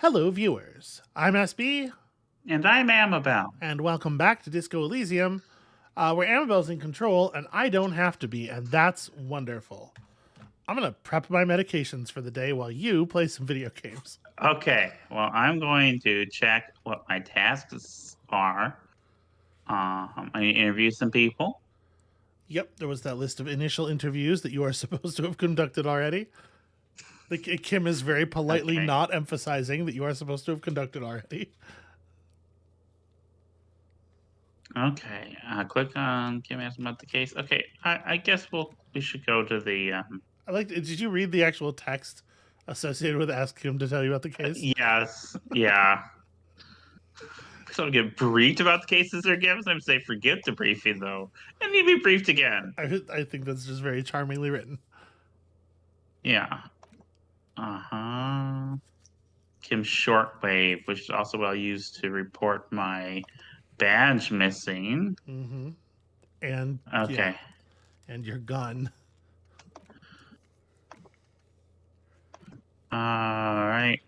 Hello, viewers. I'm SB, And I'm Amabel. and welcome back to Disco Elysium, where Amabel's in control and I don't have to be, and that's wonderful. I'm going to prep my medications for the day while you play some video games. Okay, well, I'm going to check what my tasks are. I need to interview some people. Yep, there was that list of initial interviews that you are supposed to have conducted already. Kim is very politely Okay. not emphasizing that you are supposed to have conducted already. Okay, click on Kim asked about the case. Okay, I guess we should go to the Did you read the actual text associated with Ask Kim to tell you about the case? yes, yeah. So to get briefed about the cases they're given. I'm say forget the briefing though, and you be briefed again. I think that's just very charmingly written. Yeah. Uh-huh. Kim's shortwave, which is also what I use to report my badge missing. Mm-hmm. And yeah, Okay. and your gun. All right.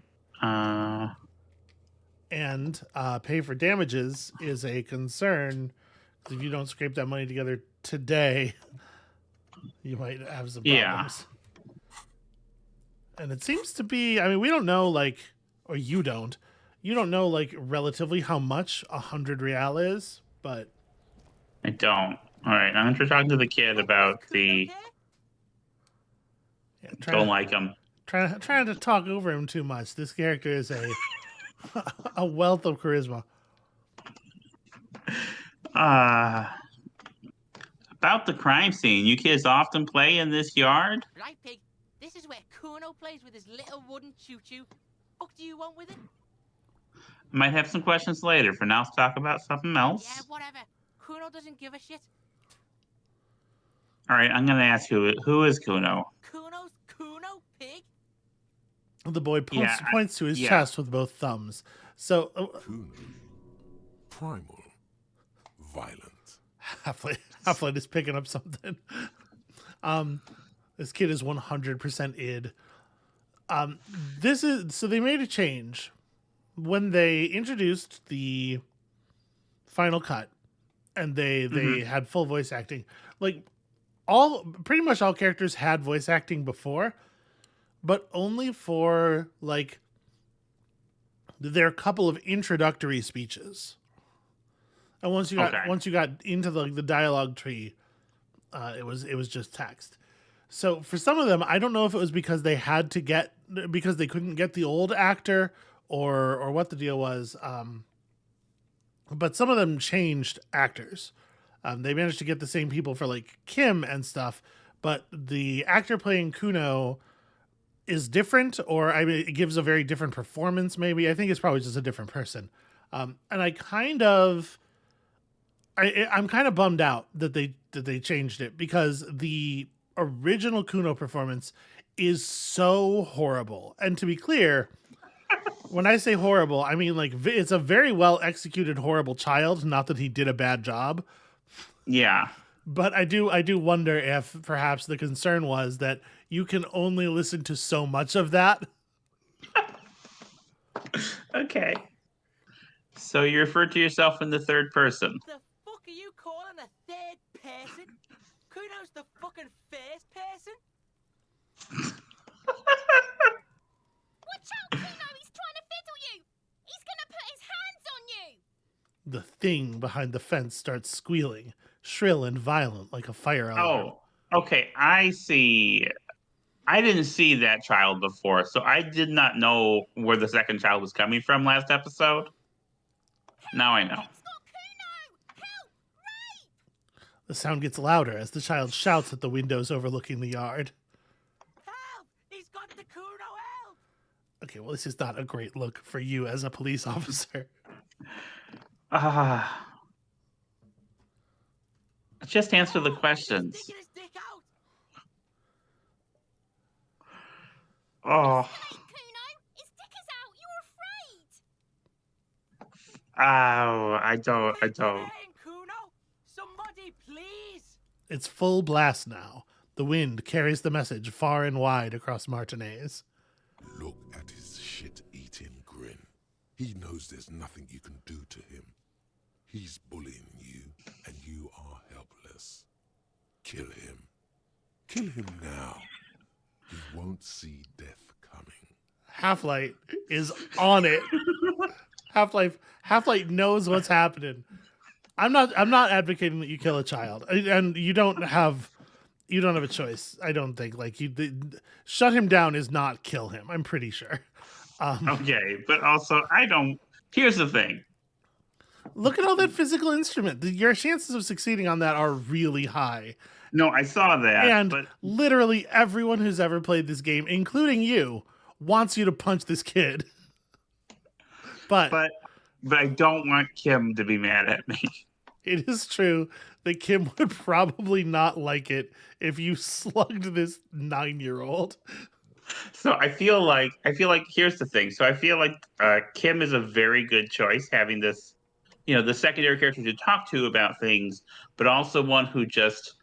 And pay for damages is a concern. If you don't scrape that money together today, you might have some Yeah. problems. And it seems to be, I mean, we don't know, or you don't know, relatively how much 100 real is, but I don't. All right. I'm going to talk to the kid about the. yeah, Don't like him. trying to talk over him too much. This character is a wealth of charisma. About the crime scene. You kids often play in this yard? Right, Pig. This is where Kuno plays with his little wooden choo-choo. What do you want with it? Might have some questions later. For now, let's talk about something else. Yeah, whatever. Kuno doesn't give a shit. All right. I'm going to ask who is Kuno? Kuno's Kuno, Pig? The boy points to his chest with both thumbs. So, Kuno. Primal. Violent. Half-Light is picking up something. This kid is 100% id. So they made a change when they introduced the Final Cut, and they had full voice acting. Like pretty much all characters had voice acting before, but only for their couple of introductory speeches. And once you got into the dialogue tree, it was just text. So for some of them, I don't know if it was because they couldn't get the old actor or what the deal was. But some of them changed actors. They managed to get the same people for Kim and stuff, but the actor playing Kuno is different, or I mean, it gives a very different performance. Maybe I think it's probably just a different person. And I'm kind of bummed out that they changed it, because the original Kuno performance is so horrible. And to be clear, when I say horrible, I mean it's a very well executed horrible child. Not that he did a bad job. Yeah. But I do wonder if perhaps the concern was that you can only listen to so much of that. Okay. So you refer to yourself in the third person. The fuck are you calling a third person? Kuno's the fucking first person? Watch out, Kuno! He's trying to fiddle you! He's gonna put his hands on you! The thing behind the fence starts squealing, shrill and violent like a fire alarm. Oh, okay. I see. I didn't see that child before, so I did not know where the second child was coming from last episode. Now I know. It's got Kuno! Help! Rape! The sound gets louder as the child shouts at the windows overlooking the yard. Help! He's got the Kuno, help! Okay, well, this is not a great look for you as a police officer. Just answer the questions. He's sticking his dick out! Oh. Kuno! His dick is out! You're afraid! Oh, I don't. Kuno! Somebody, please! It's full blast now. The wind carries the message far and wide across Martinez. Look at his shit-eating grin. He knows there's nothing you can do to him. He's bullying you, and you are helpless. Kill him. Kill him now. He won't see death coming. Half-Light is on it. Half-Light knows what's happening. I'm not advocating that you kill a child, and you don't have a choice. I don't think shut him down is not kill him. I'm pretty sure. Okay, but also I don't. Here's the thing. Look at all that physical instrument. Your chances of succeeding on that are really high. No, I saw that, And but literally everyone who's ever played this game, including you, wants you to punch this kid. But I don't want Kim to be mad at me. it is true that Kim would probably not like it if you slugged this 9-year-old. So I feel like here's the thing. So I feel like Kim is a very good choice, having this, the secondary character to talk to about things, but also one who just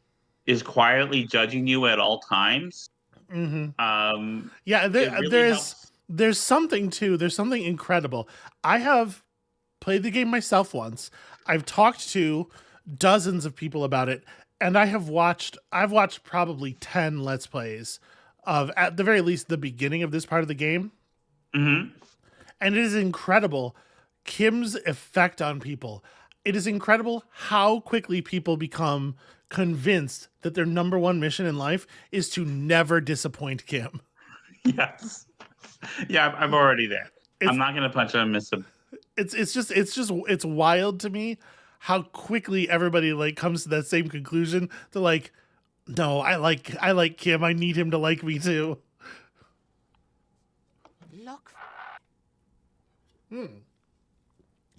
is quietly judging you at all times. Mm-hmm. Yeah, really there's something incredible. I have played the game myself once. I've talked to dozens of people about it, and I've watched probably 10 Let's Plays of, at the very least, the beginning of this part of the game. Mm-hmm. And it is incredible, Kim's effect on people. It is incredible how quickly people become convinced that their number one mission in life is to never disappoint Kim. Yes. Yeah, I'm already there. I'm not gonna punch him and miss him. It's wild to me how quickly everybody comes to that same conclusion. They're no, I like Kim. I need him to like me too. Look.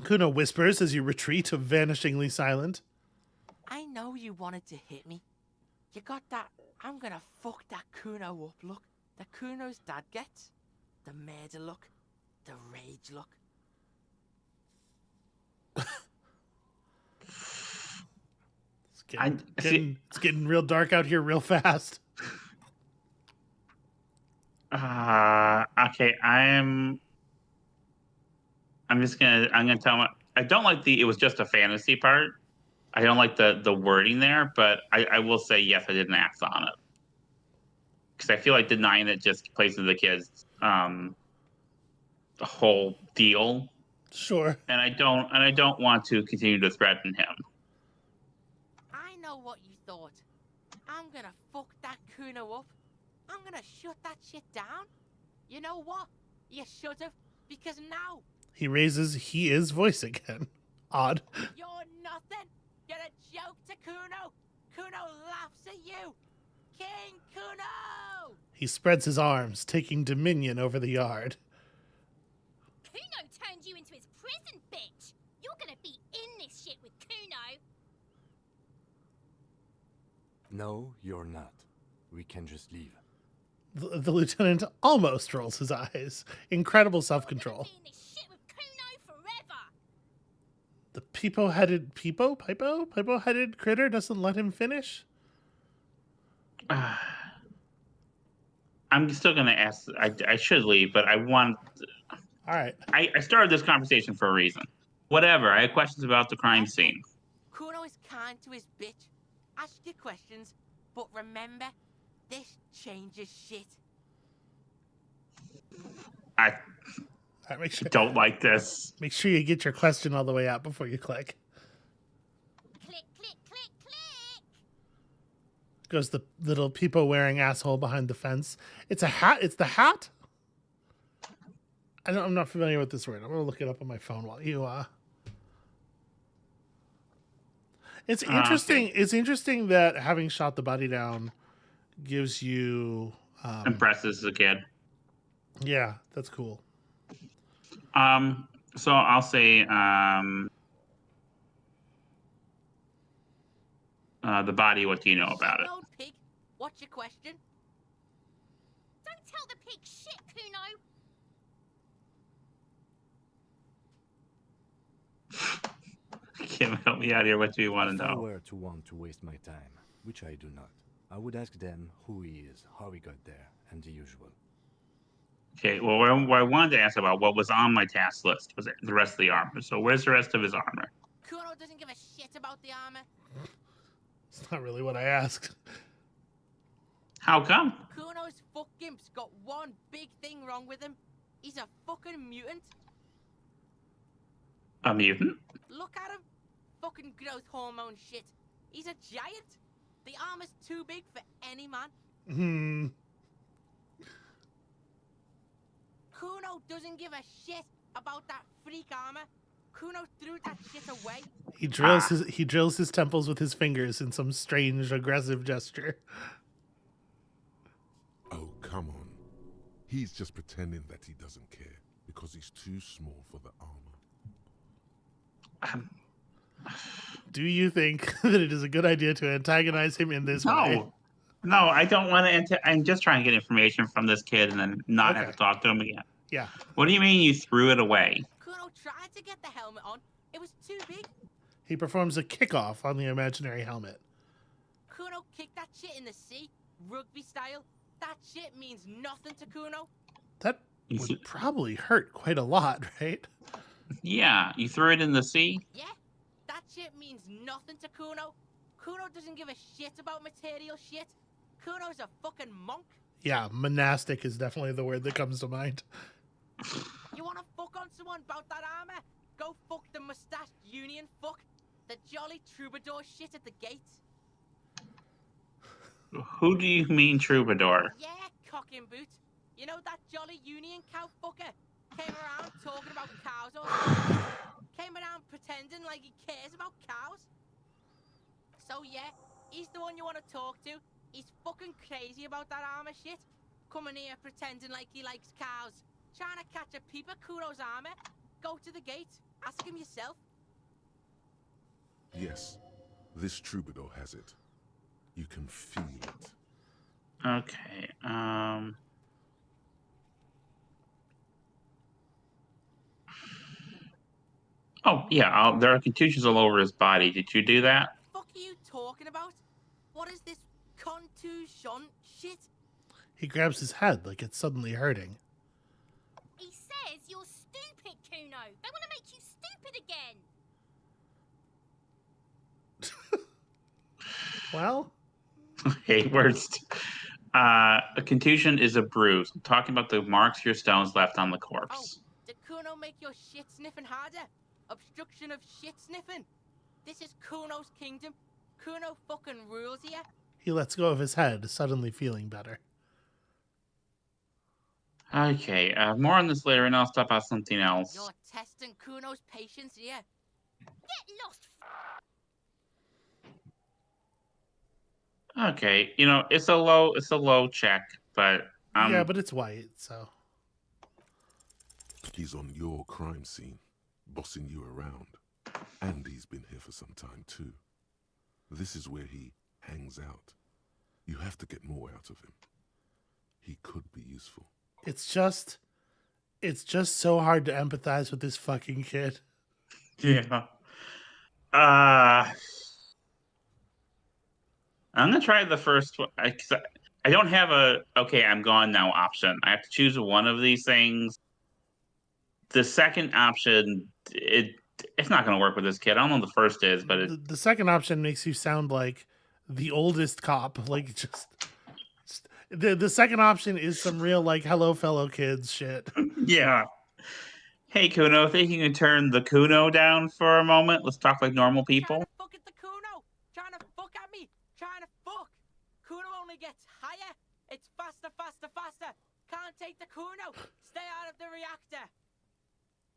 Kuno whispers as you retreat, vanishingly silent. I know you wanted to hit me. You got that I'm gonna fuck that Kuno up look that Kuno's dad gets. The murder look. The rage look. It's getting real dark out here real fast. Okay, I'm gonna tell him I don't like it was just a fantasy part. I don't like the wording there, but I will say yes, I didn't act on it. Because I feel like denying it just places the kids the whole deal. Sure. And I don't want to continue to threaten him. I know what you thought. I'm gonna fuck that Kuno up. I'm gonna shut that shit down. You know what? You should have, because now he raises his voice again. Odd. You're nothing. You're a joke to Kuno. Kuno laughs at you. King Kuno! He spreads his arms, taking dominion over the yard. Kuno turned you into his prison, bitch. You're gonna be in this shit with Kuno. No, you're not. We can just leave. The lieutenant almost rolls his eyes. Incredible self-control. You're gonna be in this shit with Kuno forever. The pipo-headed critter doesn't let him finish? I'm still going to ask. I should leave, but I want. All right. I started this conversation for a reason. Whatever. I had questions about the crime scene. Kuno is kind to his bitch. Ask your questions, but remember, this changes shit. I Make sure, don't like this. Make sure you get your question all the way out before you click. Click, click, click, click. Goes the little peepo-wearing asshole behind the fence. It's a hat. It's the hat? I'm not familiar with this word. I'm going to look it up on my phone while you... It's interesting. Okay. It's interesting that having shot the body down gives you... Impresses the kid. Yeah, that's cool. So I'll say the body. What do you know about it? Old pig, what's your question? Don't tell the pig shit, Kuno. Kim, help me out here. What do you want to If I know? were to want to waste my time, which I do not, I would ask them who he is, how he got there, and the usual. Okay, well, what I wanted to ask about what was on my task list was the rest of the armor. So where's the rest of his armor? Kuno doesn't give a shit about the armor. It's not really what I asked. How come? Kuno's fuck gimp's got one big thing wrong with him. He's a fucking mutant. A mutant? Look at him. Fucking growth hormone shit. He's a giant. The armor's too big for any man. Kuno doesn't give a shit about that freak armor. Kuno threw that shit away. He drills his temples with his fingers in some strange aggressive gesture. Oh, come on. He's just pretending that he doesn't care because he's too small for the armor. Do you think that it is a good idea to antagonize him in this way? No, I don't want to. I'm just trying to get information from this kid and then not have to talk to him again. Yeah. What do you mean you threw it away? Kuno tried to get the helmet on. It was too big. He performs a kickoff on the imaginary helmet. Kuno kicked that shit in the sea, rugby style. That shit means nothing to Kuno. That would probably hurt quite a lot, right? Yeah, you threw it in the sea? Yeah, that shit means nothing to Kuno. Kuno doesn't give a shit about material shit. Kuno's a fucking monk. Yeah, monastic is definitely the word that comes to mind. You wanna fuck on someone about that armor? Go fuck the mustached union fuck. The jolly troubadour shit at the gates. Who do you mean troubadour? Yeah, cock and boot. You know that jolly union cow fucker? Came around talking about cows or something. Came around pretending like he cares about cows. So yeah, he's the one you want to talk to. He's fucking crazy about that armor shit. Coming here pretending like he likes cows. Trying to catch a peep at Kuno's armor. Go to the gate. Ask him yourself. Yes, this troubadour has it. You can feel it. Okay, Oh, yeah, there are contusions all over his body. Did you do that? Fuck are you talking about? What is this contusion shit? He grabs his head like it's suddenly hurting. He says you're stupid, Kuno. They want to make you stupid again. Well, Okay, worst. A contusion is a bruise. I'm talking about the marks your stones left on the Oh, corpse. did Kuno make your shit sniffing harder? Obstruction of shit sniffing? This is Kuno's kingdom. Kuno fucking rules here. he lets go of his head, suddenly feeling better. Okay, more on this later, and I'll stop at something else. You're testing Kuno's patience here. Get lost. Okay, you know, it's a low check, but Yeah, but it's white, so. He's on your crime scene, bossing you around. And he's been here for some time too. This is where he hangs out. You have to get more out of him. He could be useful. It's just so hard to empathize with this fucking kid. yeah. I'm gonna try the first one. I don't have a okay, I'm gone now option. I have to choose one of these things. The second option, it's not gonna work with this kid. I don't know what the first is, but The second option makes you sound like the oldest cop. Like, just the second option is some real, like, hello, fellow kids shit. yeah. Hey Kuno, think you can turn the Kuno down for a moment? Let's talk like normal people. Trying to fuck at the Kuno. Trying to fuck at me. Trying to fuck. Kuno only gets higher. It's faster, faster, faster. Can't take the Kuno. Stay out of the reactor.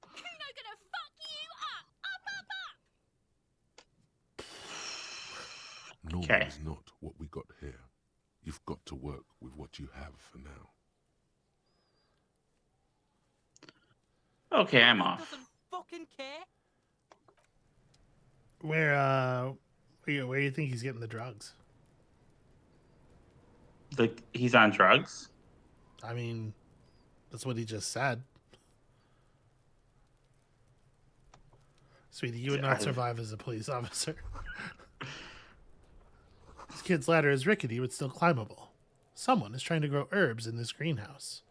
Kuno gonna fuck you up. Up. Normal Okay. is not what we got here. You've got to work with what you have for now. Okay, I'm Kuno off. doesn't fucking care. Where do you think he's getting the drugs? He's on drugs? I mean, that's what he just said. Sweetie, you would not survive as a police officer. This kid's ladder is rickety but still climbable. Someone is trying to grow herbs in this greenhouse.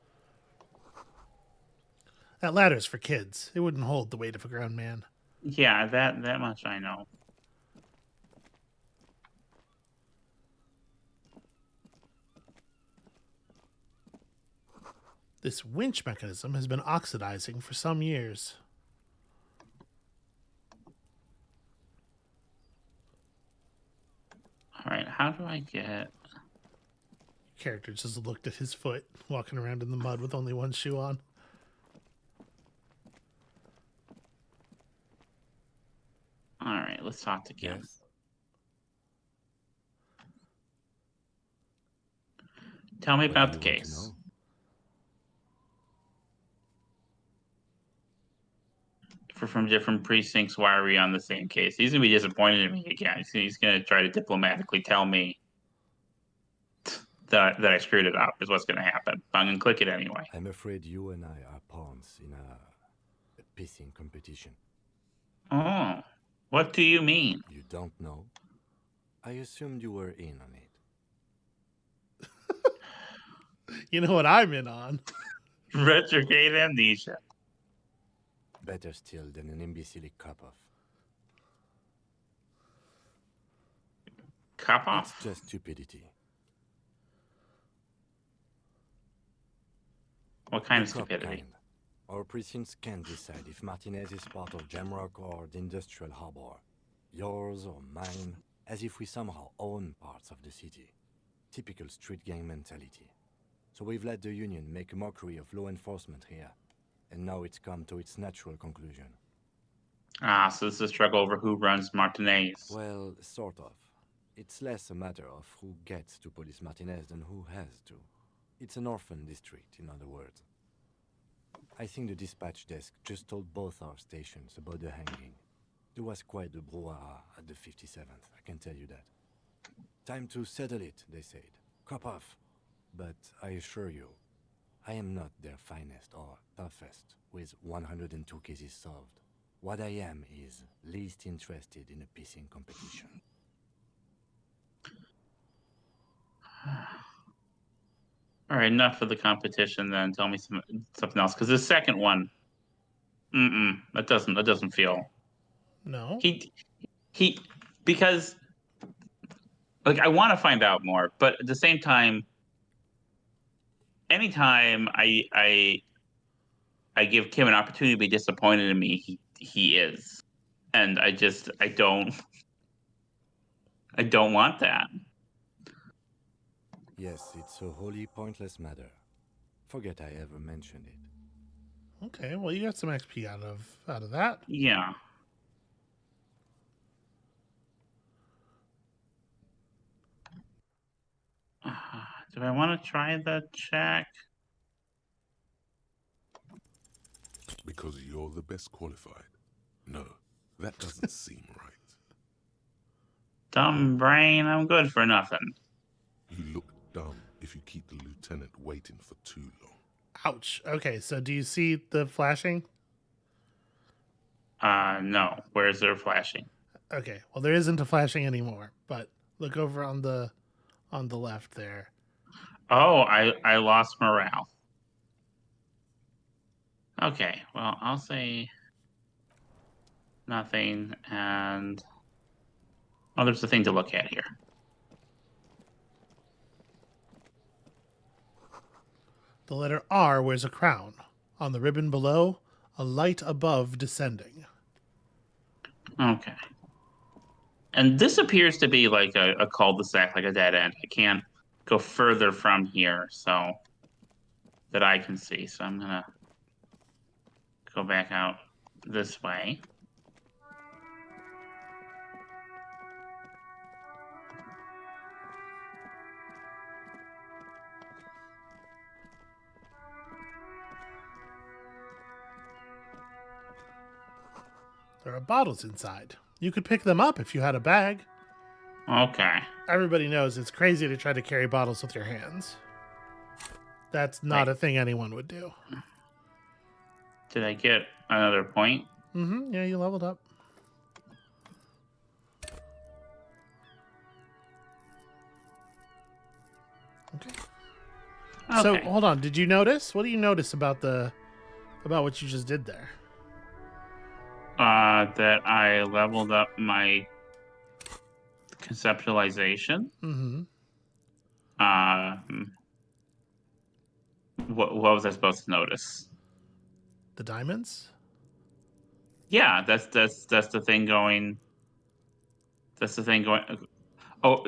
That ladder's for kids. It wouldn't hold the weight of a grown man. Yeah, that much I know. This winch mechanism has been oxidizing for some years. All right, how do I get... Character just looked at his foot, walking around in the mud with only one shoe on. All right, let's talk to Kim. Yes. Tell me What about do the you want to case. know? If we're from different precincts, why are we on the same case? He's gonna be disappointed in me again. He's gonna try to diplomatically tell me that I screwed it up. Is what's gonna happen. I'm gonna click it anyway. I'm afraid you and I are pawns in a pissing competition. Oh, what do you mean? You don't know? I assumed you were in on it. You know what I'm in on? Retrograde amnesia. Better still than an imbecilic cop-off. Cop off. It's just stupidity. What kind of The cop stupidity? kind. Our precincts can't decide if Martinez is part of Jamrock or the Industrial Harbor. Yours or mine, as if we somehow own parts of the city. Typical street gang mentality. So we've let the Union make a mockery of law enforcement here. And now it's come to its natural conclusion. Ah, so this is a struggle over who runs Martinez. Well, sort of. It's less a matter of who gets to police Martinez than who has to. It's an orphan district, in other words. I think the dispatch desk just told both our stations about the hanging. There was quite the brouhaha at the 57th, I can tell you that. Time to settle it, they said. Cop off. But I assure you, I am not their finest or toughest with 102 cases solved. What I am is least interested in a pissing competition. All right, enough of the competition. Then tell me something else. Because the second one, that doesn't feel. No. He because like I want to find out more, but at the same time, anytime I give Kim an opportunity to be disappointed in me, he is, and I don't want that. Yes, it's a wholly pointless matter. Forget I ever mentioned it. Okay, well, you got some XP out of that. Yeah. Do I want to try the check? Because you're the best qualified. No, that doesn't seem right. Dumb brain, I'm good for nothing. You look dumb if you keep the lieutenant waiting for too long. Ouch. Okay, so do you see the flashing? No. Where's there flashing? Okay, well, there isn't a flashing anymore, but look over on the left there. Oh, I lost morale. Okay, well, I'll say nothing, and oh, there's a thing to look at here. The letter R wears a crown. On the ribbon below, a light above descending. Okay. And this appears to be like a cul-de-sac, like a dead end. I can't go further from here, so that I can see. So I'm gonna go back out this way. There are bottles inside. You could pick them up if you had a bag. Okay. Everybody knows it's crazy to try to carry bottles with your hands. That's not a thing anyone would do. Did I get another point? Mm-hmm. Yeah, you leveled up. Okay. So, hold on. Did you notice? What do you notice about the about what you just did there. That I leveled up my conceptualization. Mm-hmm. What was I supposed to notice? The diamonds? Yeah, that's the thing going. That's the thing going. Oh,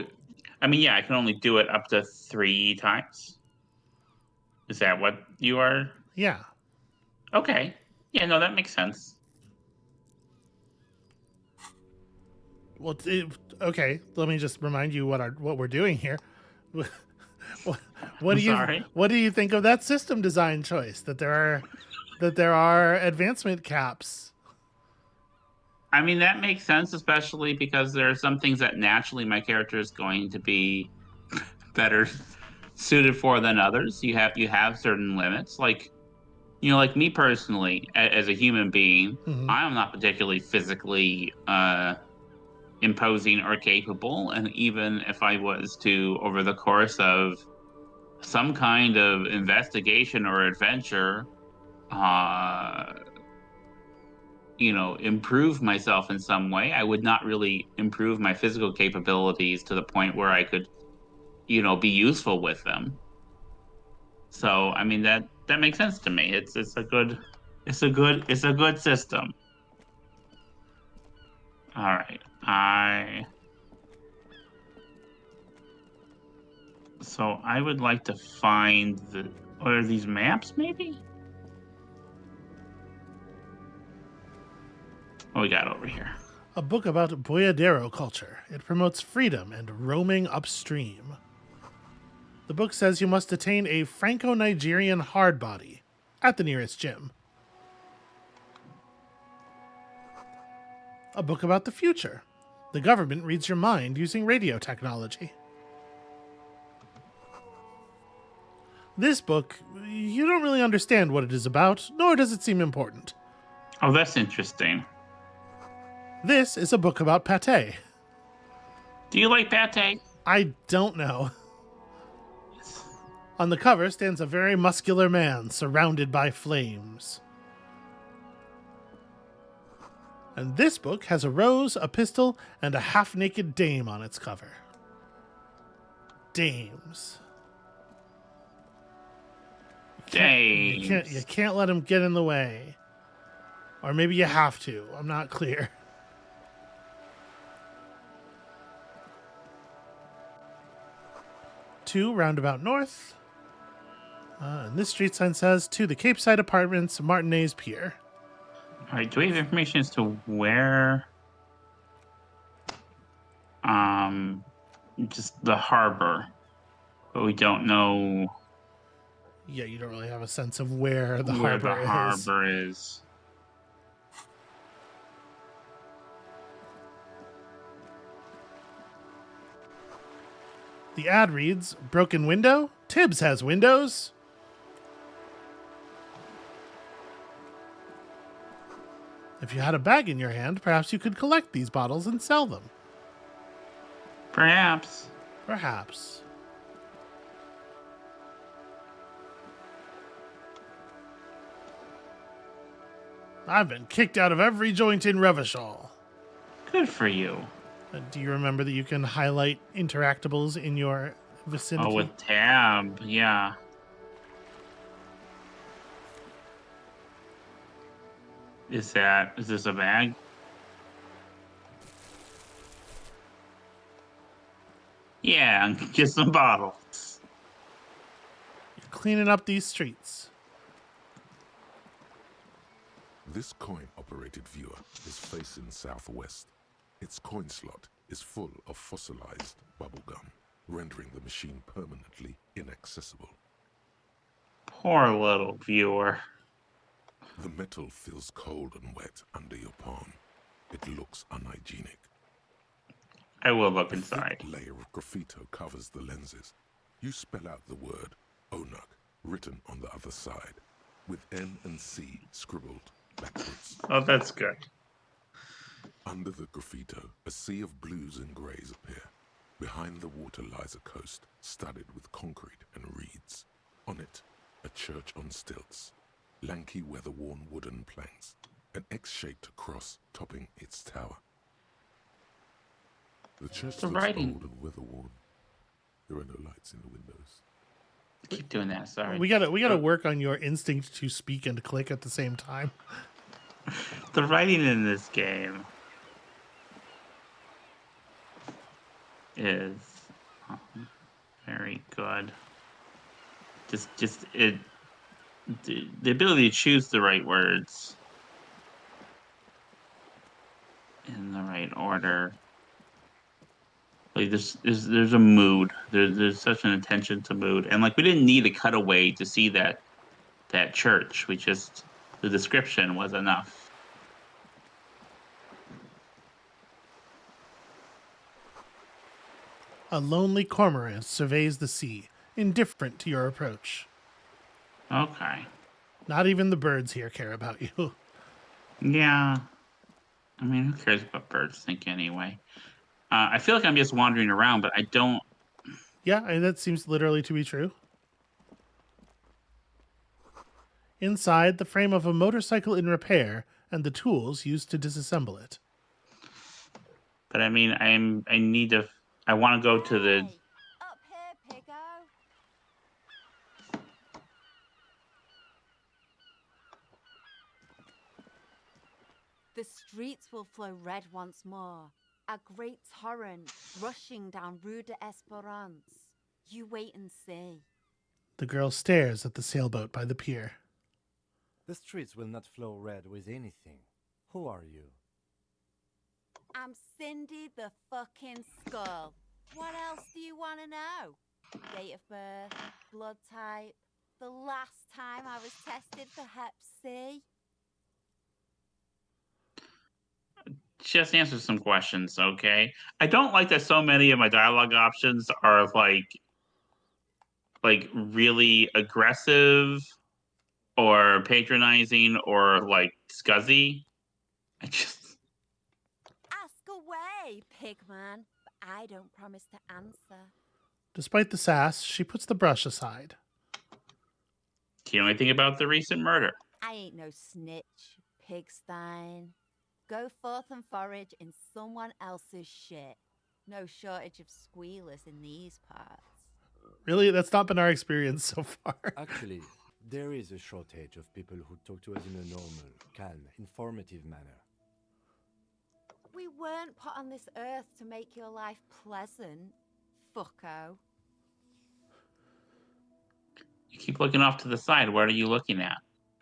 I mean, yeah, I can only do it up to 3 times. Is that what you are? Yeah. Okay. Yeah, no, that makes sense. Well, okay. Let me just remind you what we're doing here. What I'm do you sorry. what do you think of that system design choice? That there are advancement caps. I mean, that makes sense, especially because there are some things that naturally my character is going to be better suited for than others. You have certain limits, like like me personally, as a human being, Mm-hmm. I am not particularly physically imposing or capable, and even if I was to, over the course of some kind of investigation or adventure, uh, improve myself in some way, I would not really improve my physical capabilities to the point where I could, be useful with them. So, I mean that makes sense to me. It's a good system. All right. I would like to find what are these maps maybe? What we got over here? A book about Boyadero culture. It promotes freedom and roaming upstream. The book says you must attain a Franco-Nigerian hard body at the nearest gym. A book about the future. The government reads your mind using radio technology. This book, you don't really understand what it is about, nor does it seem important. Oh, that's interesting. This is a book about pate. Do you like pate? I don't know. On the cover stands a very muscular man surrounded by flames. And this book has a rose, a pistol, and a half-naked dame on its cover. Dames. You can't let him get in the way. Or maybe you have to. I'm not clear. To Roundabout North. And this street sign says, to the Cape Side Apartments, Martinez Pier. All right. Do we have information as to where? Just the harbor, but we don't know. Yeah, you don't really have a sense of where the where harbor the harbor is. The ad reads, broken window? Tibbs has windows. If you had a bag in your hand, perhaps you could collect these bottles and sell them. Perhaps. Perhaps. I've been kicked out of every joint in Revachol. Good for you. Do you remember that you can highlight interactables in your vicinity? Oh, with tab, yeah. Is this a bag? Yeah, get some bottles. You're cleaning up these streets. This coin-operated viewer is facing southwest. Its coin slot is full of fossilized bubblegum, rendering the machine permanently inaccessible. Poor little viewer. The metal feels cold and wet under your palm. It looks unhygienic. I will look A inside. thick layer of graffito covers the lenses. You spell out the word Onuk written on the other side, with N and C scribbled backwards. Oh, that's good. Under the graffito, a sea of blues and greys appear. Behind the water lies a coast studded with concrete and reeds. On it, a church on stilts. lanky, weather-worn wooden planks, an X-shaped cross topping its tower. The church The looks writing. old and weather-worn. There are no lights in the windows. Keep doing that. Sorry. We gotta work on your instinct to speak and click at the same time. The writing in this game is very good. Just it. The ability to choose the right words in the right order. Like there's a mood. There's such an attention to mood, and like we didn't need a cutaway to see that church. We just the description was enough. A lonely cormorant surveys the sea, indifferent to your approach. Okay. Not even the birds here care about you. Yeah. I mean, who cares what birds think anyway? I feel like I'm just wandering around, but I don't. Yeah, and that seems literally to be true. Inside, the frame of a motorcycle in repair and the tools used to disassemble it. But I mean, I need to. I want to go to the. Hey, up here, Piggo. The streets will flow red once more. A great torrent rushing down Rue d'Esperance. You wait and see. The girl stares at the sailboat by the pier. The streets will not flow red with anything. Who are you? I'm Cindy the fucking Skull. What else do you want to know? Date of birth, blood type, the last time I was tested for Hep C. Just answer some questions, okay? I don't like that so many of my dialogue options are like really aggressive or patronizing or like scuzzy. I just Ask away, Pigman. But I don't promise to answer. Despite the sass, she puts the brush aside. do you know anything about the recent murder? I ain't no snitch, Pigstein. Go forth and forage in someone else's shit. No shortage of squealers in these parts. Really? That's not been our experience so far. Actually, there is a shortage of people who talk to us in a normal, calm, informative manner. We weren't put on this earth to make your life pleasant, fucko. You keep looking off to the side. What are you looking at?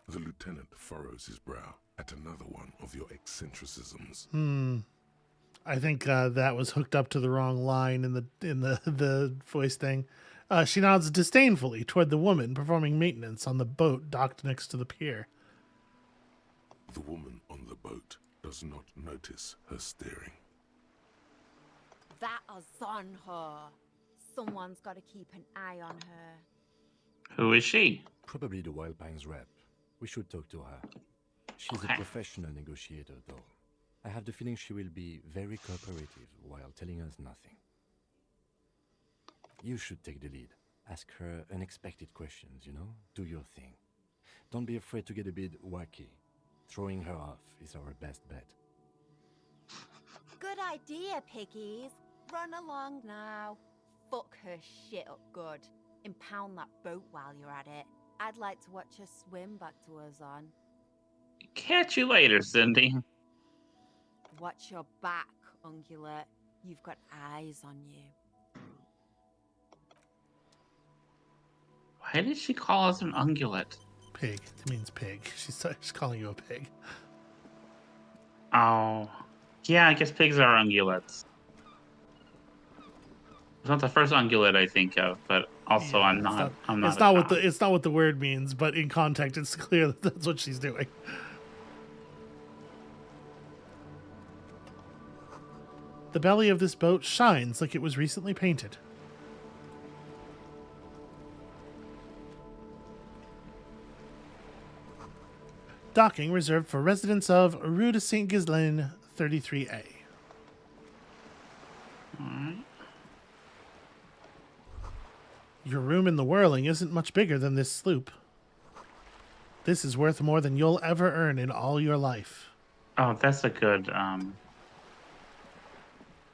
The lieutenant furrows his brow at another one of your eccentricisms. I think that was hooked up to the wrong line in the voice thing. She nods disdainfully toward the woman performing maintenance on the boat docked next to the pier. The woman on the boat does not notice her staring. That is on her. Someone's got to keep an eye on her. Who is she? Probably the Wild Pines rep. We should talk to her. She's Okay. a professional negotiator, though. I have the feeling she will be very cooperative while telling us nothing. You should take the lead. Ask her unexpected questions, you know? Do your thing. Don't be afraid to get a bit wacky. Throwing her off is our best bet. Good idea, piggies. Run along now. Fuck her shit up good. Impound that boat while you're at it. I'd like to watch her swim back to us on. Catch you later, Cindy. Watch your back, Ungulate. You've got eyes on you. Why did she call us an ungulate? Pig. It means pig. She's calling you a pig. Oh, yeah. I guess pigs are ungulates. It's not the first ungulate I think of, but also Yeah, I'm not. It's not what the word means, but in context, it's clear that that's what she's doing. The belly of this boat shines like it was recently painted. Docking reserved for residents of Rue de Saint-Ghislain, 33A. Alright. Your room in the Whirling isn't much bigger than this sloop. This is worth more than you'll ever earn in all your life. Oh, that's a good. A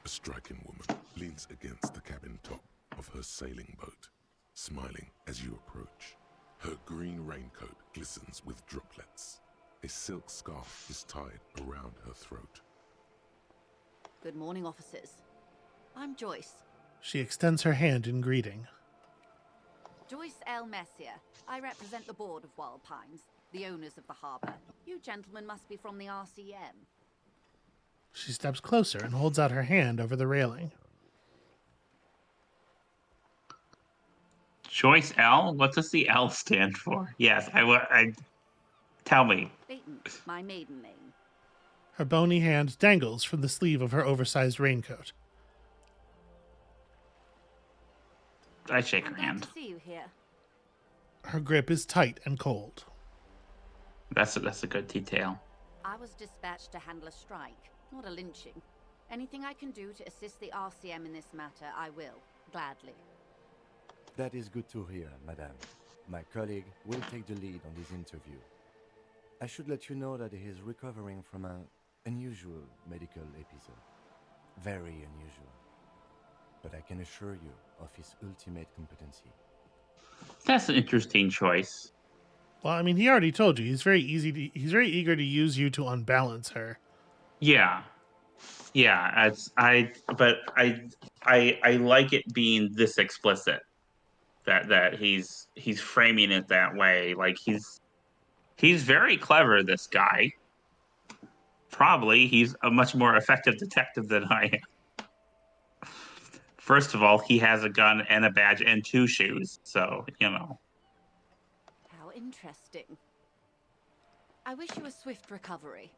striking woman leans against the cabin top of her sailing boat, smiling as you approach. Her green raincoat glistens with droplets. A silk scarf is tied around her throat. Good morning, officers. I'm Joyce. She extends her hand in greeting. Joyce L. Messier. I represent the board of Wild Pines, the owners of the harbor. You gentlemen must be from the RCM. She steps closer and holds out her hand over the railing. Joyce L. What does the L stand for? Yes, I tell me. Leighton, my maiden name. Her bony hand dangles from the sleeve of her oversized raincoat. I shake I'm her glad hand. to see you here. Her grip is tight and cold. That's a good detail. I was dispatched to handle a strike, not a lynching. Anything I can do to assist the RCM in this matter, I will, gladly. That is good to hear, madame. My colleague will take the lead on this interview. I should let you know that he is recovering from an unusual medical episode. Very unusual. But I can assure you of his ultimate competency. That's an interesting choice. Well, I mean, he already told you he's very eager to use you to unbalance her. Yeah. Yeah, I like it being this explicit. That he's framing it that way. Like he's very clever, this guy. Probably he's a much more effective detective than I am. First of all, he has a gun and a badge and 2 shoes, so, you know. How interesting. I wish you a swift recovery.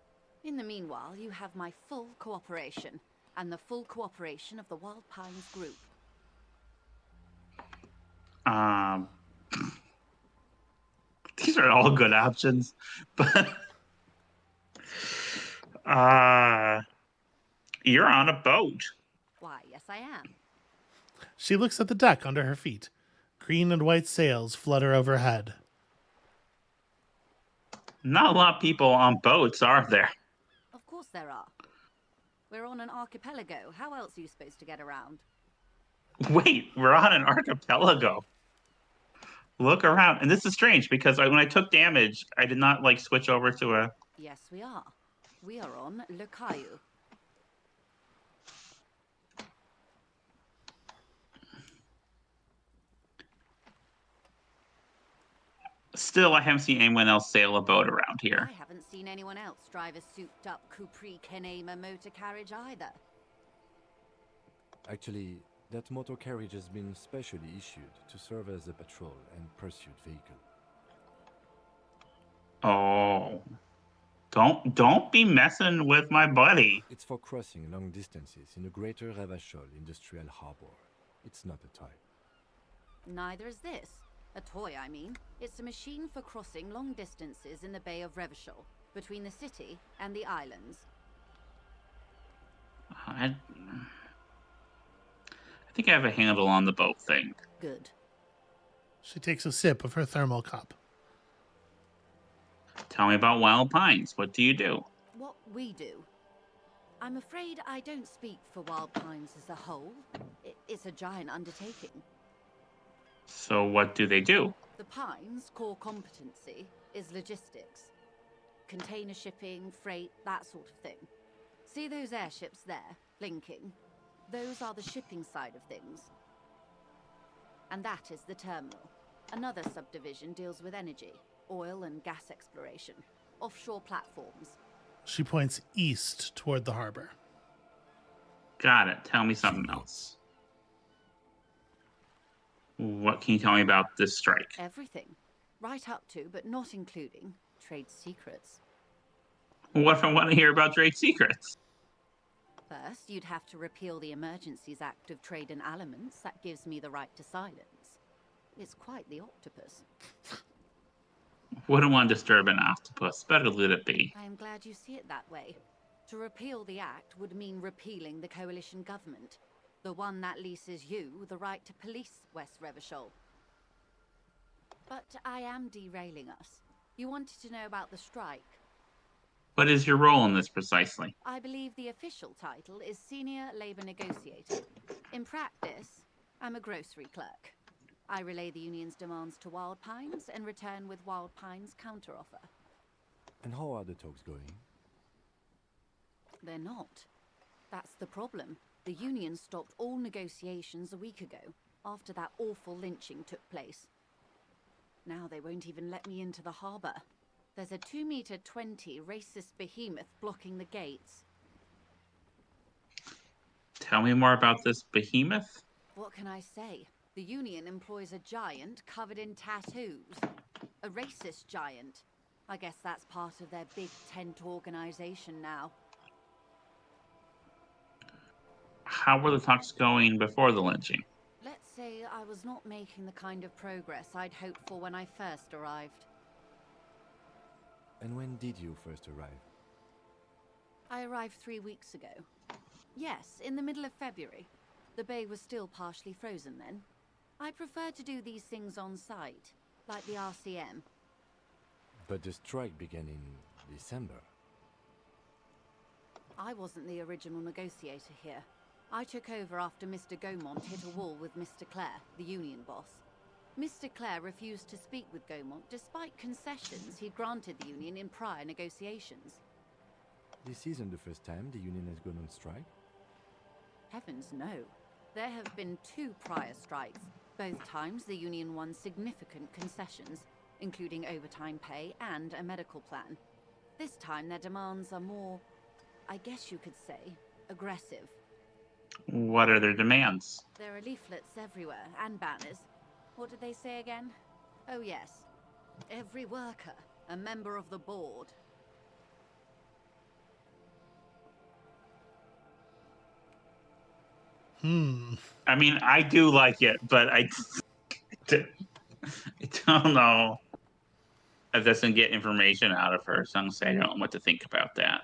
In the meanwhile, you have my full cooperation, and the full cooperation of the Wild Pines group. These are all good options, but you're on a boat. Why, yes I am. She looks at the deck under her feet. Green and white sails flutter overhead. Not a lot of people on boats, are there? Of course there are. We're on an archipelago. How else are you supposed to get around? Wait, we're on an archipelago. Look around, and this is strange because when I took damage, I did not like switch over to a. Yes, we are. We are on Le Caillou. Still, I haven't seen anyone else sail a boat around here. I haven't seen anyone else drive a souped-up Capri Kenema motor carriage either. Actually, that motor carriage has been specially issued to serve as a patrol and pursuit vehicle. Oh, don't be messing with my buddy. It's for crossing long distances in the greater Revachol industrial harbor. It's not a toy. Neither is this. A toy, I mean. It's a machine for crossing long distances in the Bay of Revachol, between the city and the islands. I think I have a handle on the boat thing. Good. She takes a sip of her thermal cup. Tell me about Wild Pines. What do you do? What we do. I'm afraid I don't speak for Wild Pines as a whole. It's a giant undertaking. So what do they do? The Pines' core competency is logistics. Container shipping, freight, that sort of thing. See those airships there, blinking? Those are the shipping side of things. And that is the terminal. Another subdivision deals with energy, oil and gas exploration, offshore platforms. She points east toward the harbor. Got it. Tell me something else. What can you tell me about this strike? Everything. Right up to, but not including, trade secrets. What if I want to hear about trade secrets? First, you'd have to repeal the Emergencies Act of Trade in Elements that gives me the right to silence. It's quite the octopus. Wouldn't want to disturb an octopus. Better let it be. I am glad you see it that way. To repeal the act would mean repealing the coalition government, the one that leases you the right to police West Revachol. But I am derailing us. You wanted to know about the strike. What is your role in this precisely? I believe the official title is Senior Labor Negotiator. In practice, I'm a grocery clerk. I relay the union's demands to Wild Pines and return with Wild Pines' counteroffer. And how are the talks going? They're not. That's the problem. The union stopped all negotiations a week ago, after that awful lynching took place. Now they won't even let me into the harbour. There's a 2-meter 20 racist behemoth blocking the gates. Tell me more about this behemoth. What can I say? The union employs a giant covered in tattoos. A racist giant. I guess that's part of their big tent organization now. How were the talks going before the lynching? Let's say I was not making the kind of progress I'd hoped for when I first arrived. And when did you first arrive? I arrived 3 weeks ago. Yes, in the middle of February. The bay was still partially frozen then. I prefer to do these things on site, like the RCM. But the strike began in December. I wasn't the original negotiator here. I took over after Mr. Gaumont hit a wall with Mr. Clare, the union boss. Mr. Clare refused to speak with Gaumont despite concessions he'd granted the union in prior negotiations. This isn't the first time the union has gone on strike. Heavens no. There have been 2 prior strikes. Both times the union won significant concessions, including overtime pay and a medical plan. This time their demands are more, I guess you could say, aggressive. What are their demands? There are leaflets everywhere, and banners. What did they say again? Oh yes. Every worker, a member of the board. I mean, I do like it, but I don't know if that's going to get information out of her. So I'm going to say I don't know what to think about that.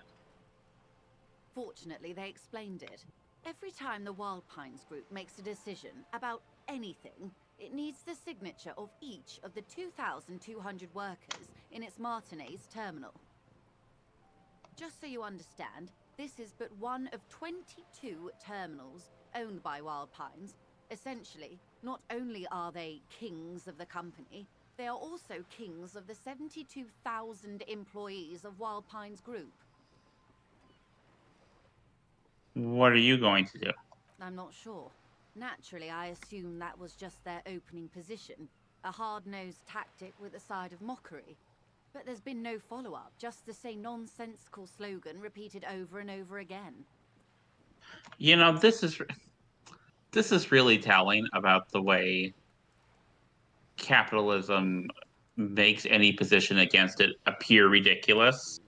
Fortunately, they explained it. Every time the Wild Pines group makes a decision about anything, it needs the signature of each of the 2,200 workers in its Martinez terminal. Just so you understand, this is but one of 22 terminals owned by Wild Pines. Essentially, not only are they kings of the company, they are also kings of the 72,000 employees of Wild Pines Group. What are you going to do? I'm not sure. Naturally, I assume that was just their opening position, a hard-nosed tactic with a side of mockery. But there's been no follow-up, just the same nonsensical slogan repeated over and over again. You know, this is really telling about the way capitalism makes any position against it appear ridiculous.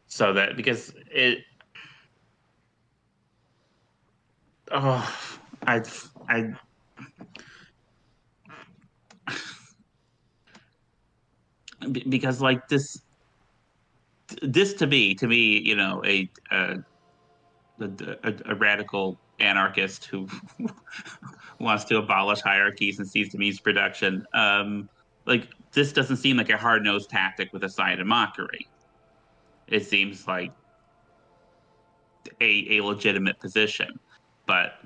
So that because it, oh, I, because like this to me, you know, a radical anarchist who wants to abolish hierarchies and sees the means of production. Like this doesn't seem like a hard-nosed tactic with a side of mockery. It seems like a legitimate position, but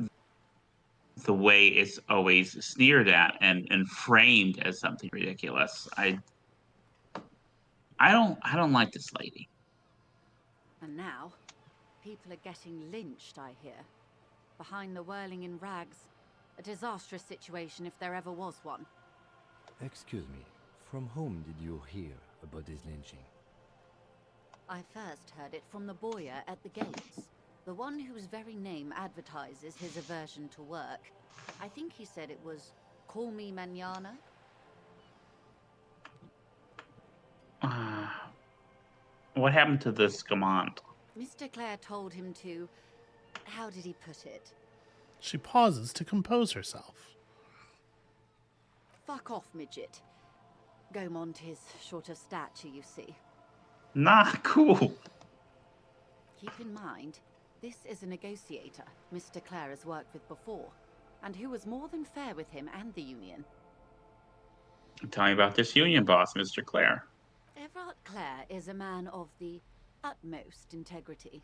the way it's always sneered at and framed as something ridiculous, I don't like this lady. And now, people are getting lynched, I hear. Behind the whirling in rags. A disastrous situation if there ever was one. Excuse me, from whom did you hear about this lynching? I first heard it from the bowyer at the gates. The one whose very name advertises his aversion to work. I think he said it was, "Call me mañana." What happened to this Gamont? Mr. Clare told him to... How did he put it? She pauses to compose herself. Fuck off, midget. Gaumont is short of stature, you see. Not cool. Keep in mind, this is a negotiator Mr. Clare has worked with before, and who was more than fair with him and the union. Tell me about this union boss, Mr. Clare. Everard Clare is a man of the utmost integrity.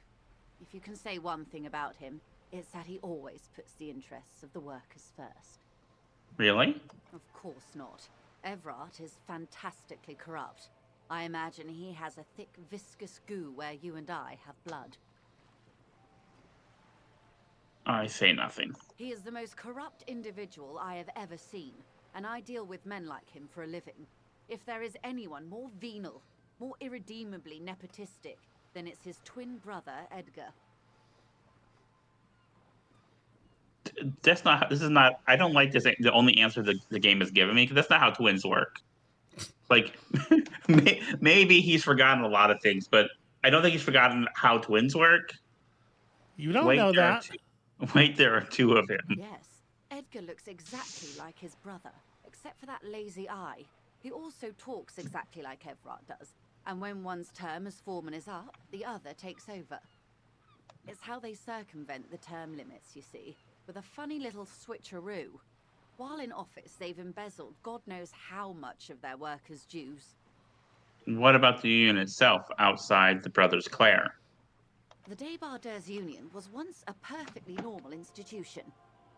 If you can say one thing about him, it's that he always puts the interests of the workers first. Really? Of course not. Everard is fantastically corrupt. I imagine he has a thick, viscous goo where you and I have blood. I say nothing. He is the most corrupt individual I have ever seen, and I deal with men like him for a living. If there is anyone more venal, more irredeemably nepotistic, then it's his twin brother, Edgar. That's not. This is not. I don't like this. The only answer the game has given me, because that's not how twins work. Like, maybe he's forgotten a lot of things, but I don't think he's forgotten how twins work. You don't know that. Wait, there are two of him. Yes, Edgar looks exactly like his brother, except for that lazy eye. He also talks exactly like Everard does, and when one's term as foreman is up, the other takes over. It's how they circumvent the term limits, you see, with a funny little switcheroo. While in office, they've embezzled God knows how much of their workers' dues. What about the union itself outside the Brothers Clare? The Débardeurs Union was once a perfectly normal institution.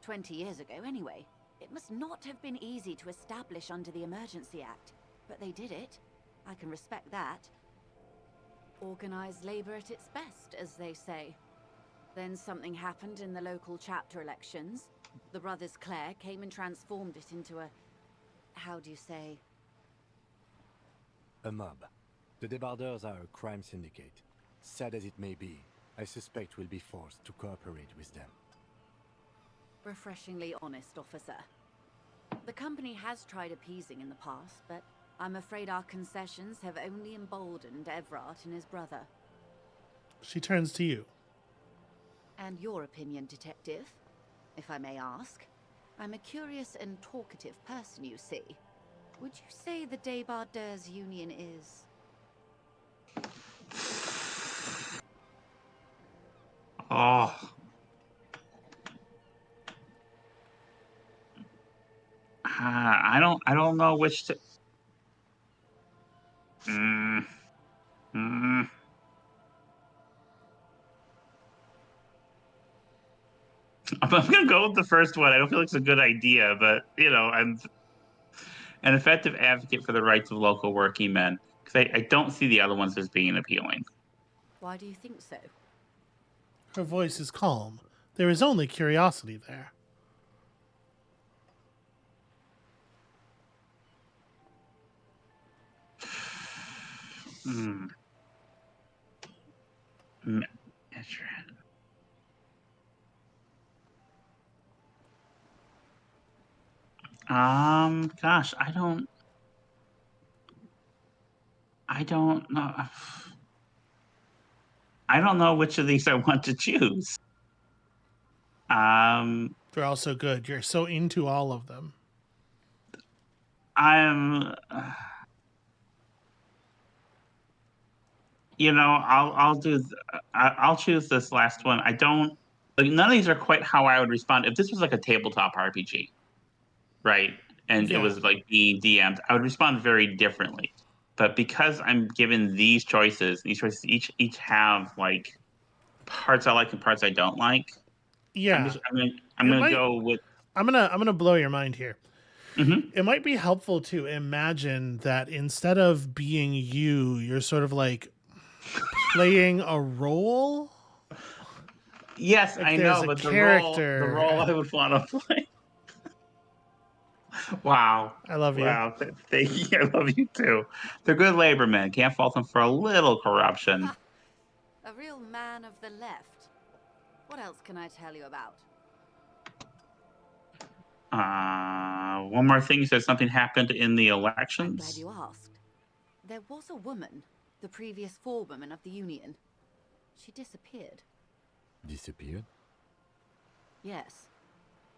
20 years ago, anyway. It must not have been easy to establish under the Emergency Act, but they did it. I can respect that. Organized labor at its best, as they say. Then something happened in the local chapter elections. The Brothers Clare came and transformed it into a... how do you say? A mob. The Débardeurs are a crime syndicate. Sad as it may be, I suspect we'll be forced to cooperate with them. Refreshingly honest, officer. The company has tried appeasing in the past, but I'm afraid our concessions have only emboldened Everard and his brother. She turns to you. And your opinion, detective, if I may ask? I'm a curious and talkative person, you see. Would you say the Débardeurs Union is... Oh. I don't know which to... I'm gonna go with the first one. I don't feel like it's a good idea, but, you know, I'm an effective advocate for the rights of local working men, because I don't see the other ones as being appealing. Why do you think so? Her voice is calm. There is only curiosity there. Gosh, I don't know. I don't know which of these I want to choose. They're all so good. You're so into all of them. You know, I'll choose this last one. I don't like, none of these are quite how I would respond if this was like a tabletop RPG, right? And it was like being DM'd, I would respond very differently. But because I'm given these choices each have like parts I like and parts I don't like. Yeah, I'm gonna go with. I'm gonna blow your mind here. Mm-hmm. It might be helpful to imagine that instead of being you, you're sort of like playing a role. Yes, like I know, but the role I would want to play. Wow. I love you. Wow. Thank you. I love you too. They're good labor men. Can't fault them for a little corruption. A real man of the left. What else can I tell you about? One more thing. You said something happened in the elections. I'm glad you asked. There was a woman, the previous forewoman of the union. She disappeared. Disappeared? Yes.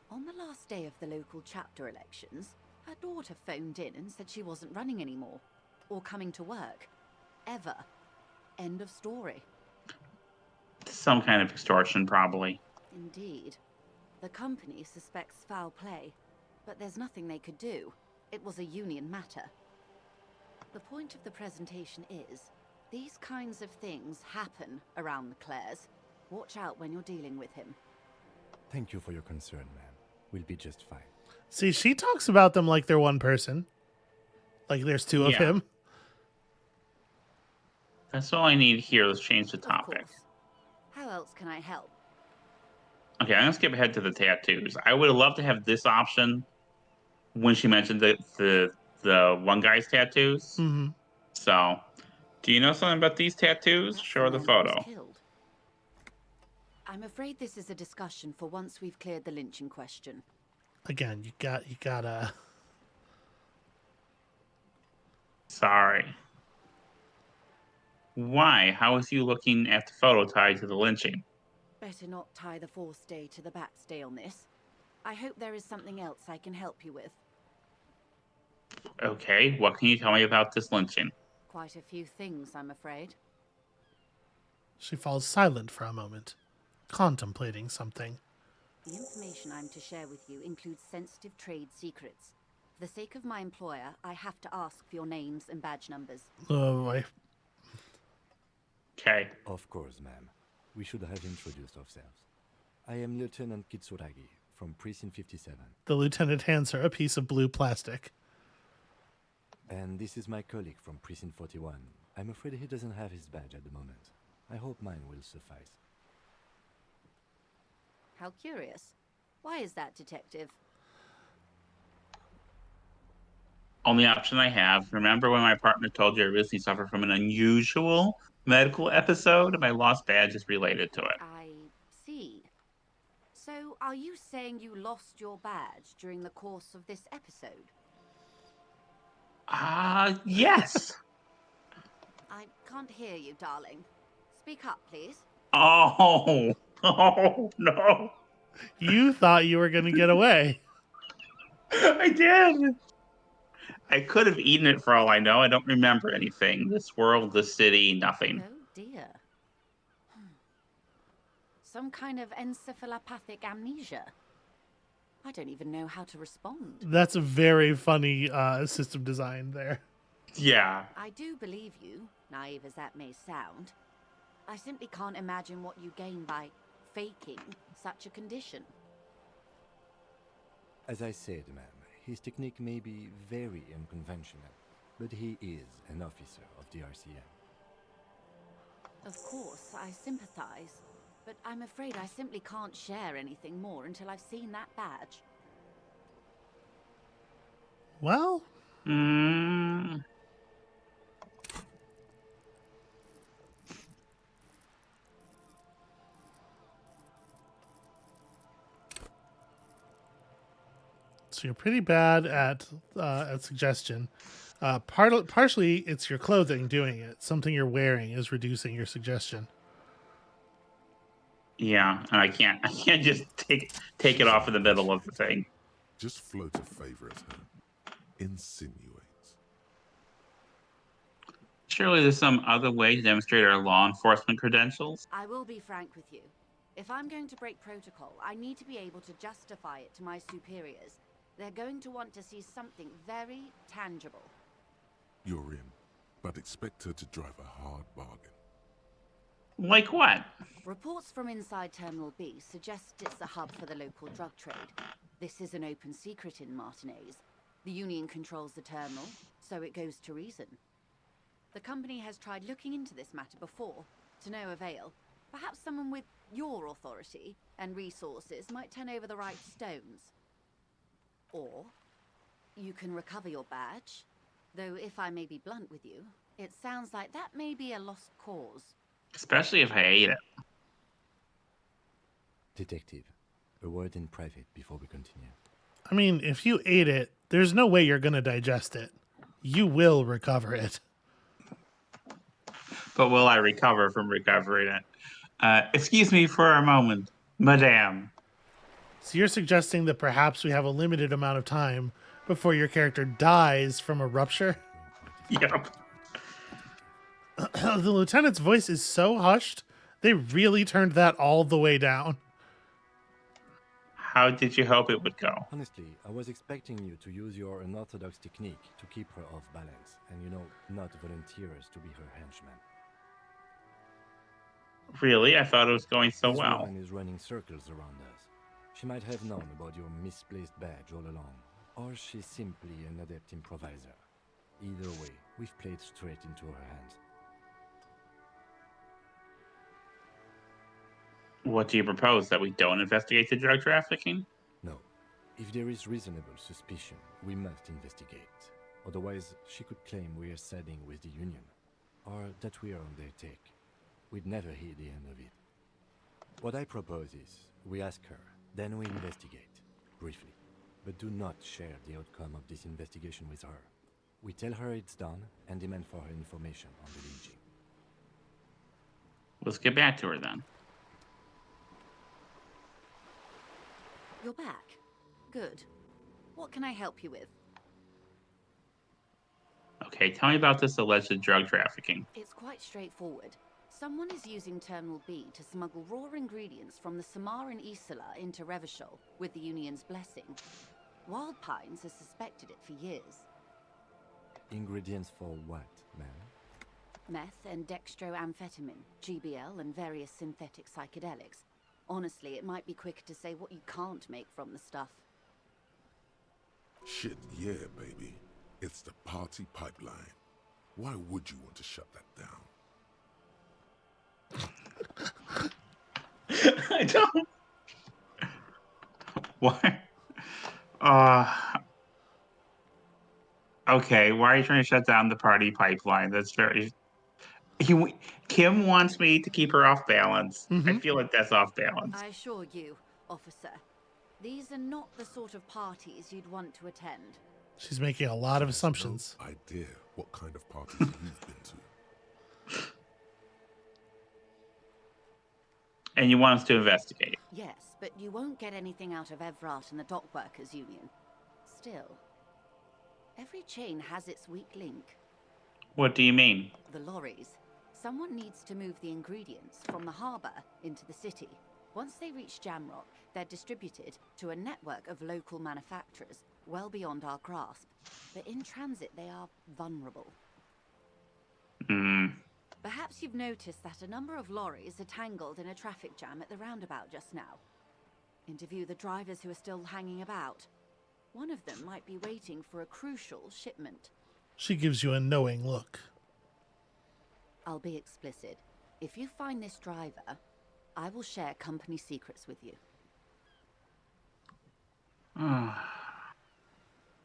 On the last day of the local chapter elections, her daughter phoned in and said she wasn't running anymore. Or coming to work. Ever. End of story. Some kind of extortion, probably. Indeed. The company suspects foul play, but there's nothing they could do. It was a union matter. The point of the presentation is, these kinds of things happen around the Clares. Watch out when you're dealing with him. Thank you for your concern, ma'am. We'll be just fine. See, she talks about them like they're one person. Like there's two of Yeah. him. That's all I need here. Let's change the Of topic. course. How else can I help? Okay, I'm gonna skip ahead to the tattoos. I would have loved to have this option when she mentioned the one guy's tattoos. Mm-hmm. So, do you know something about these tattoos? That's Show her the man who was photo. killed. I'm afraid this is a discussion for once we've cleared the lynching question. Again, you gotta. Sorry. Why? How is you looking at the photo tied to the lynching? Better not tie the forced day to the Bat's day on this. I hope there is something else I can help you with. Okay, what can you tell me about this lynching? Quite a few things, I'm afraid. She falls silent for a moment, contemplating something. The information I'm to share with you includes sensitive trade secrets. For the sake of my employer, I have to ask for your names and badge numbers. Oh boy. Okay. Of course, ma'am. We should have introduced ourselves. I am Lieutenant Kitsuragi from Precinct 57. The lieutenant hands her a piece of blue plastic. And this is my colleague from Precinct 41. I'm afraid he doesn't have his badge at the moment. I hope mine will suffice. How curious. Why is that, Detective? Only option I have. Remember when my partner told you I recently suffered from an unusual medical episode? My lost badge is related to it. I see. So, are you saying you lost your badge during the course of this episode? Yes. I can't hear you, darling. Speak up, please. Oh no. You thought you were gonna get away. I did. I could have eaten it for all I know. I don't remember anything. This world, the city, nothing. Oh dear. Some kind of encephalopathic amnesia. I don't even know how to respond. That's a very funny system design there. Yeah. I do believe you, naive as that may sound. I simply can't imagine what you gain by faking such a condition. As I said, ma'am, his technique may be very unconventional, but he is an officer of the RCM. Of course, I sympathize, but I'm afraid I simply can't share anything more until I've seen that badge. Well, so you're pretty bad at suggestion. Partially, it's your clothing doing it. Something you're wearing is reducing your suggestion. Yeah, and I can't just take it off in the middle of the thing. Just float a favor at her. Insinuate. Surely there's some other way to demonstrate our law enforcement credentials. I will be frank with you. If I'm going to break protocol, I need to be able to justify it to my superiors. They're going to want to see something very tangible. You're in, but expect her to drive a hard bargain. Like what? Reports from inside Terminal B suggest it's the hub for the local drug trade. This is an open secret in Martinez. The Union controls the terminal, so it goes to reason. The company has tried looking into this matter before, to no avail. Perhaps someone with your authority and resources might turn over the right stones. Or you can recover your badge, though if I may be blunt with you, it sounds like that may be a lost cause. Especially if I ate it. Detective, a word in private before we continue. I mean, if you ate it, there's no way you're going to digest it. You will recover it. But will I recover from recovering it? Excuse me for a moment, madame. So you're suggesting that perhaps we have a limited amount of time before your character dies from a rupture? Yep. The lieutenant's voice is so hushed, they really turned that all the way down. How did you hope it would go? Honestly, I was expecting you to use your unorthodox technique to keep her off balance, and not volunteer us to be her henchman. Really? I thought it was going so This well. woman is running circles around us. She might have known about your misplaced badge all along, or she's simply an adept improviser. Either way, we've played straight into her hands. What do you propose? That we don't investigate the drug trafficking? No. If there is reasonable suspicion, we must investigate. Otherwise, she could claim we are siding with the Union, or that we are on their take. We'd never hear the end of it. What I propose is, we ask her, then we investigate, briefly. But do not share the outcome of this investigation with her. We tell her it's done, and demand for her information on the lynching. Let's get back to her then. You're back. Good. What can I help you with? Okay, tell me about this alleged drug trafficking. It's quite straightforward. Someone is using Terminal B to smuggle raw ingredients from the Samar and Isola into Revachol with the Union's blessing. Wild Pines has suspected it for years. Ingredients for what, ma'am? Meth and dextroamphetamine, GBL, and various synthetic psychedelics. Honestly, it might be quicker to say what you can't make from the stuff. Shit, yeah, baby. It's the party pipeline. Why would you want to shut that down? I don't. Why? Okay, why are you trying to shut down the party pipeline? That's very. Kim wants me to keep her off balance. I feel like that's off balance. I assure you, officer, these are not the sort of parties you'd want to attend. She's making a lot of She has assumptions. no idea what kind of parties you've been to. And you want us to investigate. Yes, but you won't get anything out of Evrat and the Dockworkers Union. Still, every chain has its weak link. What do you mean? The lorries. Someone needs to move the ingredients from the harbour into the city. Once they reach Jamrock, they're distributed to a network of local manufacturers, well beyond our grasp. But in transit, they are vulnerable. Perhaps you've noticed that a number of lorries are tangled in a traffic jam at the roundabout just now. Interview the drivers who are still hanging about. One of them might be waiting for a crucial shipment. She gives you a knowing look. I'll be explicit. If you find this driver, I will share company secrets with you.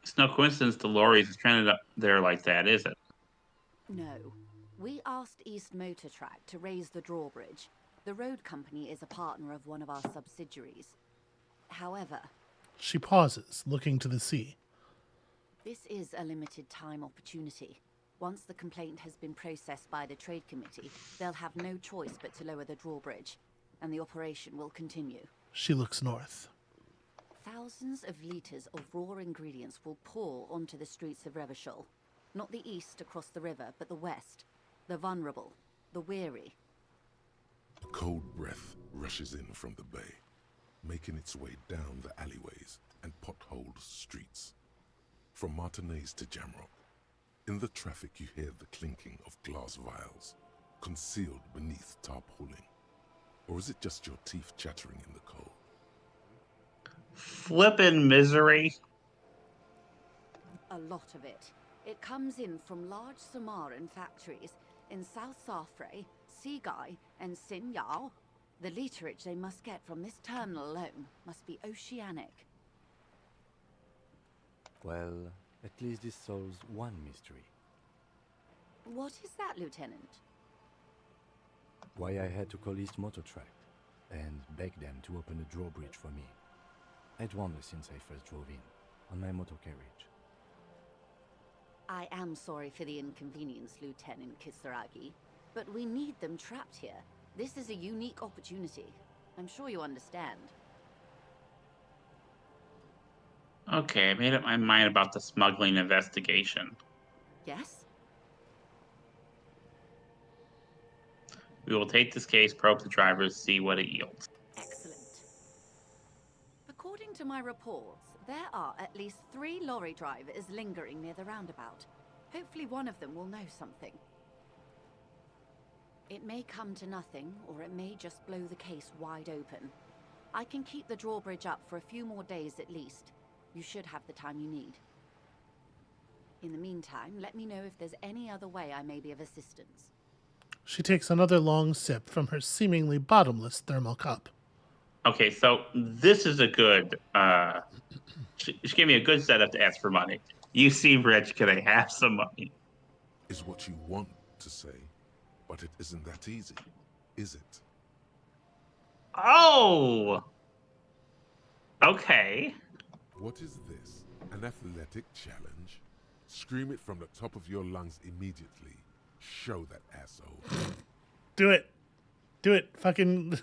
It's no coincidence the lorries are stranded up there like that, is it? No. We asked East Motor Track to raise the drawbridge. The road company is a partner of one of our subsidiaries. However, She pauses, looking to the sea. this is a limited time opportunity. Once the complaint has been processed by the Trade Committee, they'll have no choice but to lower the drawbridge, and the operation will continue. She looks north. Thousands of litres of raw ingredients will pour onto the streets of Revachol. Not the east across the river, but the west. The vulnerable, the weary. A cold breath rushes in from the bay, making its way down the alleyways and potholed streets. From Martinez to Jamrock, in the traffic you hear the clinking of glass vials, concealed beneath tarpaulin. Or is it just your teeth chattering in the cold? Flippin' misery. A lot of it. It comes in from large Samaran factories in South Safre, Sigai, and Sinyao. The literage they must get from this terminal alone must be oceanic. Well, at least this solves one mystery. What is that, Lieutenant? Why I had to call East Motor Track and beg them to open the drawbridge for me. I'd wondered since I first drove in, on my motor carriage. I am sorry for the inconvenience, Lieutenant Kisaragi, but we need them trapped here. This is a unique opportunity. I'm sure you understand. Okay, I made up my mind about the smuggling investigation. Yes? We will take this case, probe the drivers, see what it yields. Excellent. According to my reports, there are at least 3 lorry drivers lingering near the roundabout. Hopefully one of them will know something. It may come to nothing, or it may just blow the case wide open. I can keep the drawbridge up for a few more days at least. You should have the time you need. In the meantime, let me know if there's any other way I may be of assistance. She takes another long sip from her seemingly bottomless thermal cup. Okay, so this is a good. She gave me a good setup to ask for money. You seem rich. Can I have some money? Is what you want to say, but it isn't that easy, is it? Oh. Okay. What is this? An athletic challenge? Scream it from the top of your lungs immediately. Show that asshole. Do it. Do it. Fucking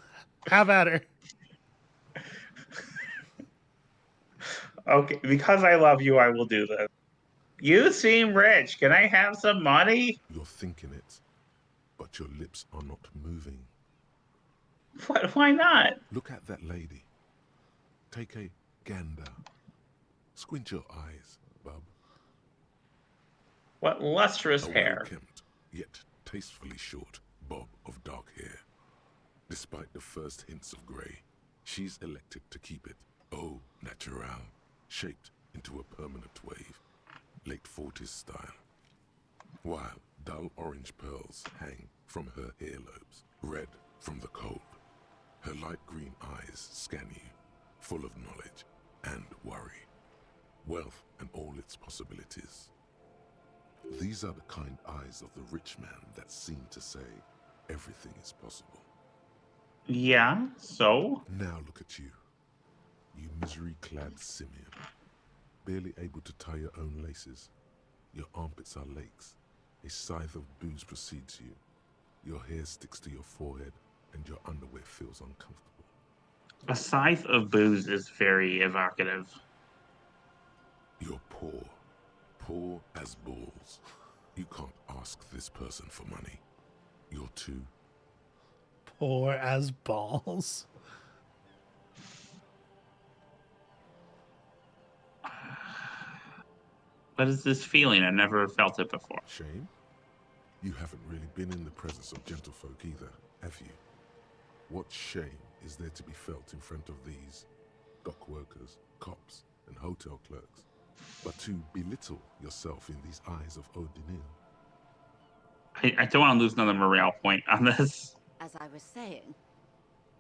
have at her. Okay, because I love you, I will do this. You seem rich. Can I have some money? You're thinking it, but your lips are not moving. What? Why not? Look at that lady. Take a gander. Squint your eyes, bub. What lustrous A hair. well-kempt, yet tastefully short bob of dark hair. Despite the first hints of grey, she's elected to keep it au naturel, shaped into a permanent wave, late 40s style. While dull orange pearls hang from her earlobes, red from the cold. Her light green eyes scan you, full of knowledge and worry. Wealth and all its possibilities. These are the kind eyes of the rich man that seem to say everything is possible. Yeah, so? Now look at you. You misery-clad simian. Barely able to tie your own laces. Your armpits are lakes. A scythe of booze precedes you. Your hair sticks to your forehead, and your underwear feels uncomfortable. A scythe of booze is very evocative. You're poor. Poor as balls. You can't ask this person for money. You're too. Poor as balls. What is this feeling? I've never felt it before. Shame? You haven't really been in the presence of gentlefolk either, have you? What shame is there to be felt in front of these dock workers, cops, and hotel clerks, but to belittle yourself in these eyes of Odinil? I don't want to lose another morale point on this. As I was saying,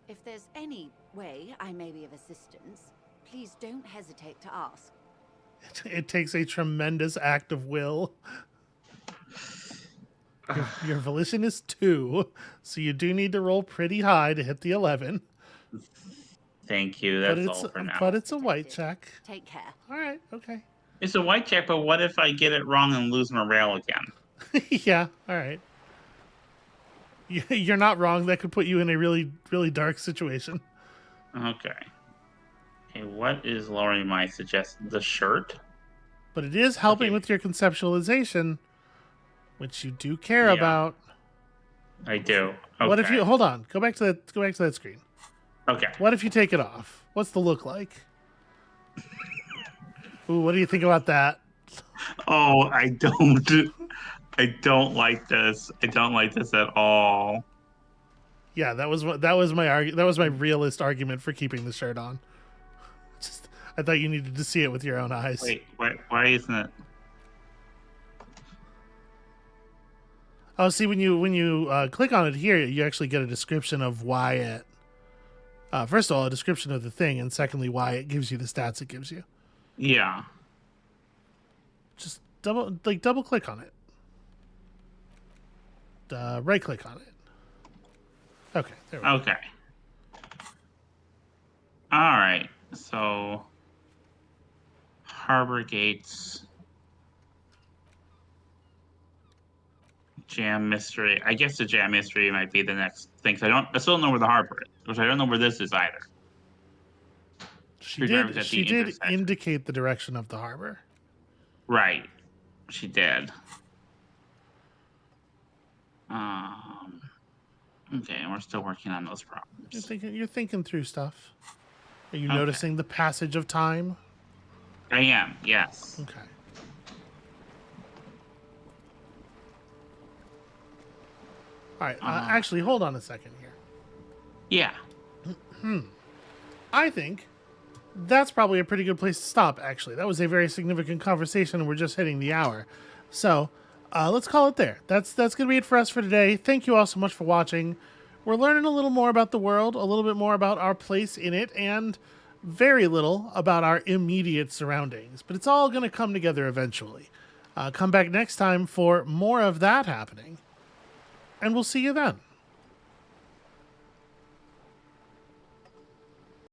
if there's any way I may be of assistance, please don't hesitate to ask. It takes a tremendous act of will. Your volition is 2, so you do need to roll pretty high to hit the 11. Thank you. That's all for now. But it's a white check. Take care. All right. Okay. It's a white check, but what if I get it wrong and lose morale again? Yeah. All right. You're not wrong. That could put you in a really, really dark situation. Okay. Okay, what is lowering my suggestion? The shirt? But it is helping Okay. with your conceptualization, which you do care about. I do. Okay. What if you hold on? Go back to that screen. Okay. What if you take it off? What's the look like? Ooh, what do you think about that? Oh, I don't like this. I don't like this at all. Yeah, that was my realist argument for keeping the shirt on. I thought you needed to see it with your own eyes. Wait, why isn't it? Oh, see, when you click on it here, you actually get a description of why it. First of all, a description of the thing, and secondly, why it gives you the stats it gives you. Yeah. Just double click on it. Right click on it. Okay, there we go. Okay. All right. So, harbor gates, jam mystery. I guess the jam mystery might be the next thing. I still don't know where the harbor is, which I don't know where this is either. She did indicate the direction of the harbor. Right. She did. Okay, and we're still working on those problems. You're thinking through stuff. Are you Okay. noticing the passage of time? I am, yes. Okay. All right. Actually, hold on a second here. Yeah. I think that's probably a pretty good place to stop, actually. That was a very significant conversation, and we're just hitting the hour. So let's call it there. That's going to be it for us for today. Thank you all so much for watching. We're learning a little more about the world, a little bit more about our place in it, and very little about our immediate surroundings. But it's all going to come together eventually. Come back next time for more of that happening, and we'll see you then.